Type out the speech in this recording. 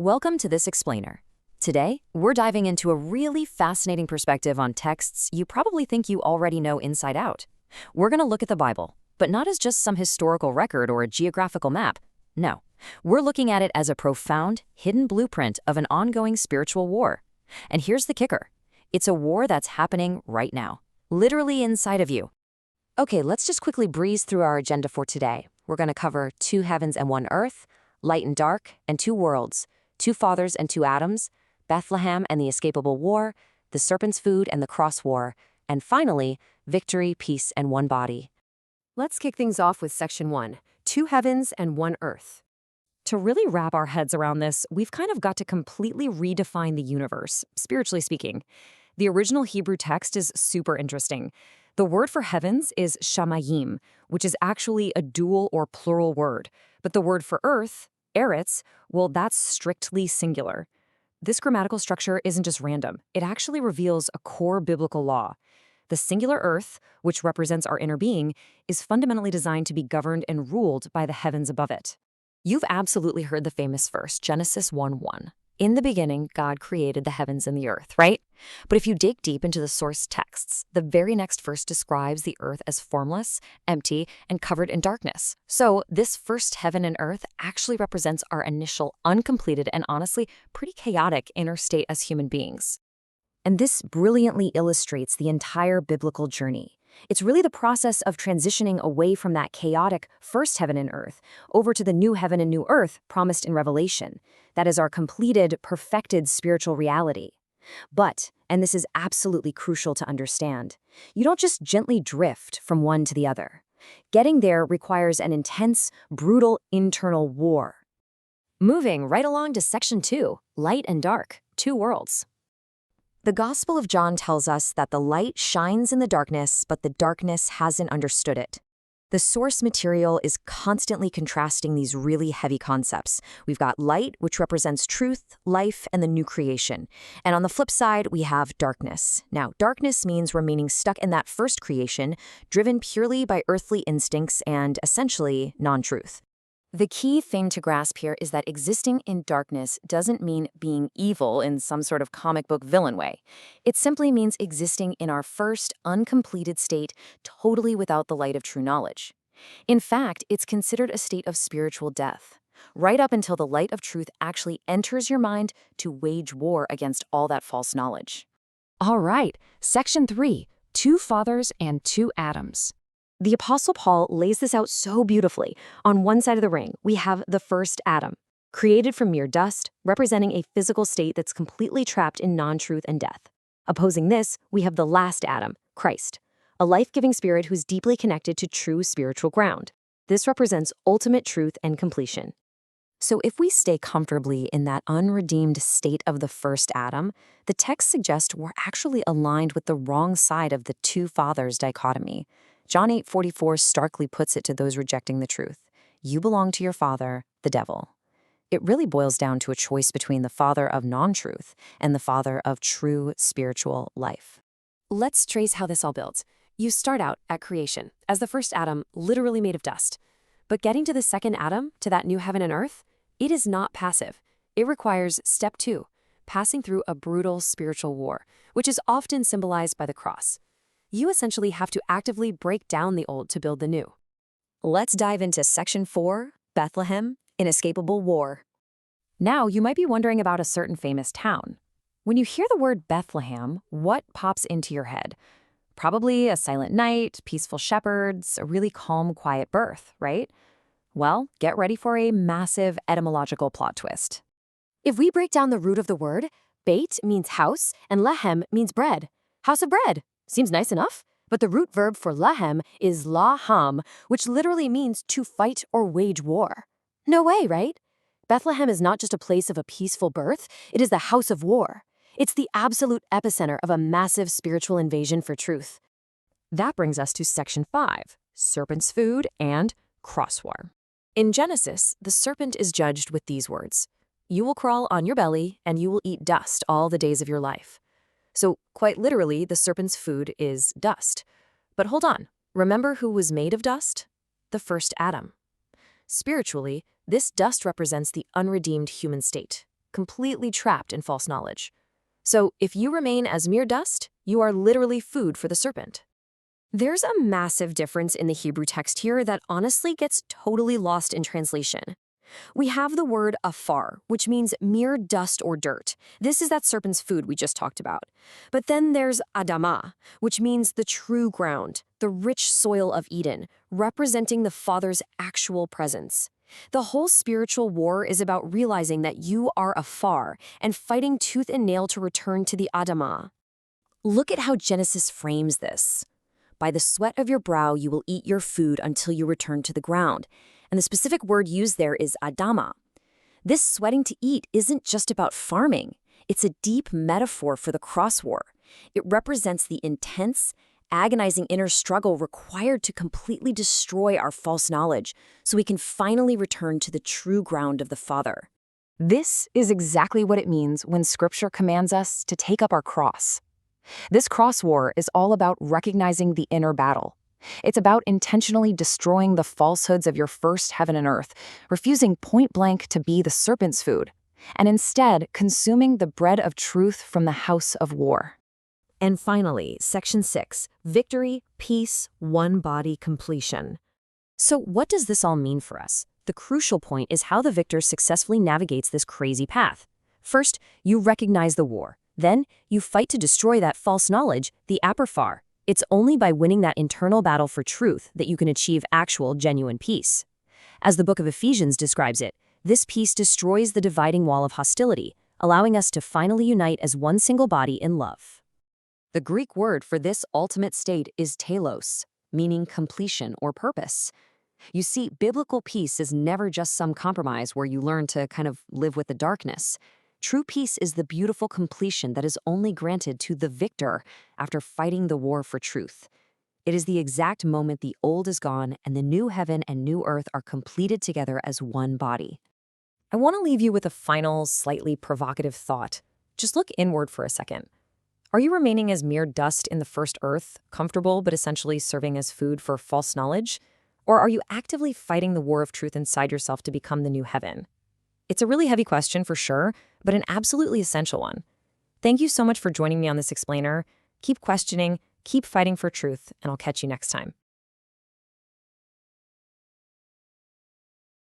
Welcome to this explainer. Today, we're diving into a really fascinating perspective on texts you probably think you already know inside out. We're going to look at the Bible, but not as just some historical record or a geographical map. No, we're looking at it as a profound, hidden blueprint of an ongoing spiritual war. And here's the kicker. It's a war that's happening right now, literally inside of you. Okay, let's just quickly breeze through our agenda for today. We're going to cover 2 heavens and 1 earth, light and dark, and 2 worlds, 2 fathers and 2 Adams, Bethlehem and the escapable war, the serpent's food and the cross war, and finally, victory, peace, and 1 body. Let's kick things off with Section 1, 2 heavens and 1 earth. To really wrap our heads around this, we've kind of got to completely redefine the universe, spiritually speaking. The original Hebrew text is super interesting. The word for heavens is shamayim, which is actually a dual or plural word. But the word for earth, eretz, well, that's strictly singular. This grammatical structure isn't just random. It actually reveals a core biblical law. The singular earth, which represents our inner being, is fundamentally designed to be governed and ruled by the heavens above it. You've absolutely heard the famous verse, Genesis 1:1. In the beginning, God created the heavens and the earth, right? But if you dig deep into the source texts, the very next verse describes the earth as formless, empty, and covered in darkness. So this first heaven and earth actually represents our initial uncompleted and honestly pretty chaotic inner state as human beings. And this brilliantly illustrates the entire biblical journey. It's really the process of transitioning away from that chaotic first heaven and earth over to the new heaven and new earth promised in Revelation. That is our completed, perfected spiritual reality. But, and this is absolutely crucial to understand, you don't just gently drift from one to the other. Getting there requires an intense, brutal internal war. Moving right along to Section 2, light and dark, 2 worlds. The Gospel of John tells us that the light shines in the darkness, but the darkness hasn't understood it. The source material is constantly contrasting these really heavy concepts. We've got light, which represents truth, life, and the new creation. And on the flip side, we have darkness. Now, darkness means remaining stuck in that first creation, driven purely by earthly instincts and, essentially, non-truth. The key thing to grasp here is that existing in darkness doesn't mean being evil in some sort of comic book villain way. It simply means existing in our first, uncompleted state, totally without the light of true knowledge. In fact, it's considered a state of spiritual death, right up until the light of truth actually enters your mind to wage war against all that false knowledge. All right, Section 3, 2 fathers and 2 Adams. The Apostle Paul lays this out so beautifully. On one side of the ring, we have the first Adam, created from mere dust, representing a physical state that's completely trapped in non-truth and death. Opposing this, we have the last Adam, Christ, a life-giving spirit who's deeply connected to true spiritual ground. This represents ultimate truth and completion. So if we stay comfortably in that unredeemed state of the first Adam, the text suggests we're actually aligned with the wrong side of the 2 fathers dichotomy. John 8:44 starkly puts it to those rejecting the truth. You belong to your father, the devil. It really boils down to a choice between the father of non-truth and the father of true spiritual life. Let's trace how this all builds. You start out at creation, as the first Adam, literally made of dust. But getting to the second Adam, to that new heaven and earth, it is not passive. It requires step 2, passing through a brutal spiritual war, which is often symbolized by the cross. You essentially have to actively break down the old to build the new. Let's dive into Section 4, Bethlehem, inescapable war. Now, you might be wondering about a certain famous town. When you hear the word Bethlehem, what pops into your head? Probably a silent night, peaceful shepherds, a really calm, quiet birth, right? Well, get ready for a massive etymological plot twist. If we break down the root of the word, Beit means house and Lehem means bread. House of bread. Seems nice enough, but the root verb for Lehem is laham, which literally means to fight or wage war. No way, right? Bethlehem is not just a place of a peaceful birth, it is the house of war. It's the absolute epicenter of a massive spiritual invasion for truth. That brings us to Section 5, Serpent's food and cross war. In Genesis, the serpent is judged with these words, "You will crawl on your belly, and you will eat dust all the days of your life." So, quite literally, the serpent's food is dust. But hold on, remember who was made of dust? The first Adam. Spiritually, this dust represents the unredeemed human state. completely trapped in false knowledge. So if you remain as mere dust, you are literally food for the serpent. There's a massive difference in the Hebrew text here that honestly gets totally lost in translation. We have the word aphar, which means mere dust or dirt. This is that serpent's food we just talked about. But then there's ha-adamah, which means the true ground, the rich soil of Eden, representing the Father's actual presence. The whole spiritual war is about realizing that you are aphar and fighting tooth and nail to return to the ha-adamah. Look at how Genesis frames this. By the sweat of your brow you will eat your food until you return to the ground. And the specific word used there is ha-adamah. This sweating to eat isn't just about farming. It's a deep metaphor for the cross war. It represents the intense, agonizing inner struggle required to completely destroy our false knowledge so we can finally return to the true ground of the Father. This is exactly what it means when Scripture commands us to take up our cross. This cross war is all about recognizing the inner battle. It's about intentionally destroying the falsehoods of your first heaven and earth, refusing point blank to be the serpent's food, and instead consuming the bread of truth from the house of war. And finally, Section 6, Victory, Peace, One Body, Completion. So what does this all mean for us? The crucial point is how the victor successfully navigates this crazy path. First, you recognize the war. Then, you fight to destroy that false knowledge, the aphar. It's only by winning that internal battle for truth that you can achieve actual, genuine peace. As the book of Ephesians describes it, this peace destroys the dividing wall of hostility, allowing us to finally unite as one single body in love. The Greek word for this ultimate state is telos, meaning completion or purpose. You see, biblical peace is never just some compromise where you learn to kind of live with the darkness. True peace is the beautiful completion that is only granted to the victor after fighting the war for truth. It is the exact moment the old is gone and the new heaven and new earth are completed together as one body. I want to leave you with a final, slightly provocative thought. Just look inward for a second. Are you remaining as mere dust in the first earth, comfortable but essentially serving as food for false knowledge? Or are you actively fighting the war of truth inside yourself to become the new heaven? It's a really heavy question for sure, but an absolutely essential one. Thank you so much for joining me on this explainer. Keep questioning, keep fighting for truth, and I'll catch you next time.